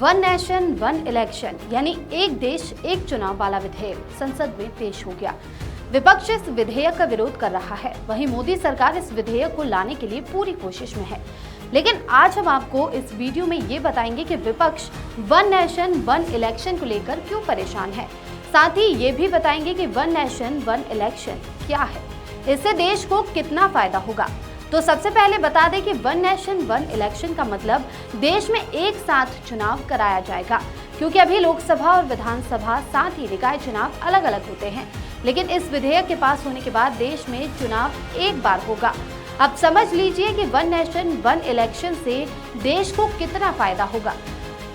One nation one election यानी एक देश एक चुनाव वाला विधेयक संसद में पेश हो गया। विपक्ष इस विधेयक का विरोध कर रहा है, वहीं मोदी सरकार इस विधेयक को लाने के लिए पूरी कोशिश में है। लेकिन आज हम आपको इस वीडियो में ये बताएंगे कि विपक्ष वन नेशन वन इलेक्शन को लेकर क्यों परेशान है। साथ ही ये भी बताएंगे कि वन नेशन वन इलेक्शन क्या है, इससे देश को कितना फायदा होगा। तो सबसे पहले बता दें कि वन नेशन वन इलेक्शन का मतलब देश में एक साथ चुनाव कराया जाएगा, क्योंकि अभी लोकसभा और विधानसभा साथ ही निकाय चुनाव अलग अलग होते हैं। लेकिन इस विधेयक के पास होने के बाद देश में चुनाव एक बार होगा। अब समझ लीजिए कि वन नेशन वन इलेक्शन से देश को कितना फायदा होगा।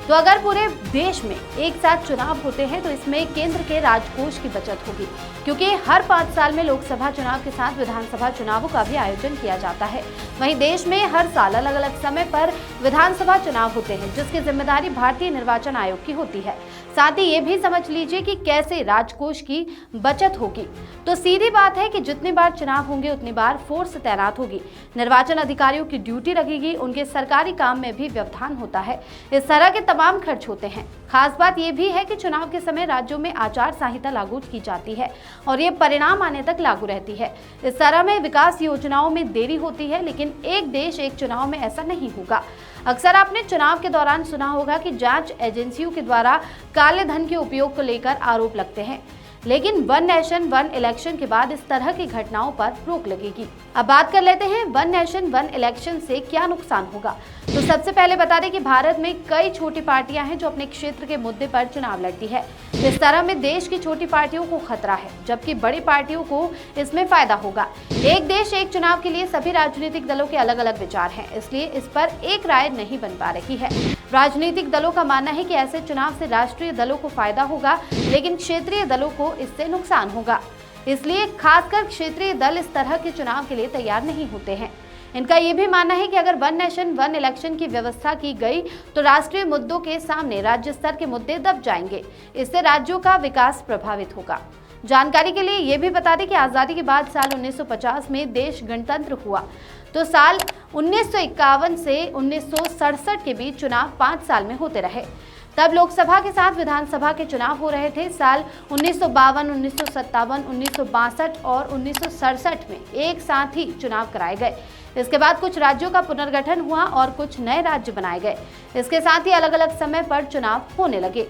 तो अगर पूरे देश में एक साथ चुनाव होते हैं तो इसमें केंद्र के राजकोष की बचत होगी, क्योंकि हर 5 साल में लोकसभा चुनाव के साथ विधानसभा चुनावों का भी आयोजन किया जाता है। वहीं देश में हर साल अलग अलग समय पर विधानसभा चुनाव होते हैं, जिसकी जिम्मेदारी भारतीय निर्वाचन आयोग की होती है। साथ ही ये भी समझ लीजिए कि कैसे राजकोष की बचत होगी। तो सीधी बात है कि जितनी बार चुनाव होंगे उतनी बार फोर्स तैनात होगी, निर्वाचन अधिकारियों की ड्यूटी लगेगी, उनके सरकारी काम में भी व्यवधान होता है। इस तरह के तमाम खर्च होते हैं। खास बात यह भी है कि चुनाव के समय राज्यों में आचार संहिता लागू की जाती है और ये परिणाम आने तक लागू रहती है। इस तरह में विकास योजनाओं में देरी होती है, लेकिन एक देश एक चुनाव में ऐसा नहीं होगा। अक्सर आपने चुनाव के दौरान सुना होगा कि जांच एजेंसियों के द्वारा काले धन के उपयोग को लेकर आरोप लगते हैं, लेकिन वन नेशन वन इलेक्शन के बाद इस तरह की घटनाओं पर रोक लगेगी। अब बात कर लेते हैं वन नेशन वन इलेक्शन से क्या नुकसान होगा। तो सबसे पहले बता दें कि भारत में कई छोटी पार्टियां हैं जो अपने क्षेत्र के मुद्दे पर चुनाव लड़ती है। इस तरह में देश की छोटी पार्टियों को खतरा है, जबकि बड़ी पार्टियों को इसमें फायदा होगा। एक देश एक चुनाव के लिए सभी राजनीतिक दलों के अलग अलग विचार हैं, इसलिए इस पर एक राय नहीं बन पा रही है। राजनीतिक दलों का मानना है कि ऐसे चुनाव से राष्ट्रीय दलों को फायदा होगा, लेकिन क्षेत्रीय दलों को इससे नुकसान होगा। इसलिए खासकर क्षेत्रीय दल इस तरह के चुनाव के लिए तैयार नहीं होते हैं। इनका ये भी मानना है कि अगर वन नेशन वन इलेक्शन की व्यवस्था की गई तो राष्ट्रीय मुद्दों के सामने राज्य स्तर के मुद्दे दब जाएंगे। इससे राज्यों का विकास प्रभावित होगा। जानकारी के लिए ये भी बता दें कि आज़ादी के बाद साल 1950 में देश गणतंत्र हुआ, तो साल 1951 से 1967 के बीच चुनाव 5 साल में होते रहे। तब लोकसभा के साथ विधानसभा के चुनाव हो रहे थे। साल 1952, 1957, 1962 और 1967 में एक साथ ही चुनाव कराए गए। इसके बाद कुछ राज्यों का पुनर्गठन हुआ और कुछ नए राज्य बनाए गए। इसके साथ ही अलग अलग समय पर चुनाव होने लगे।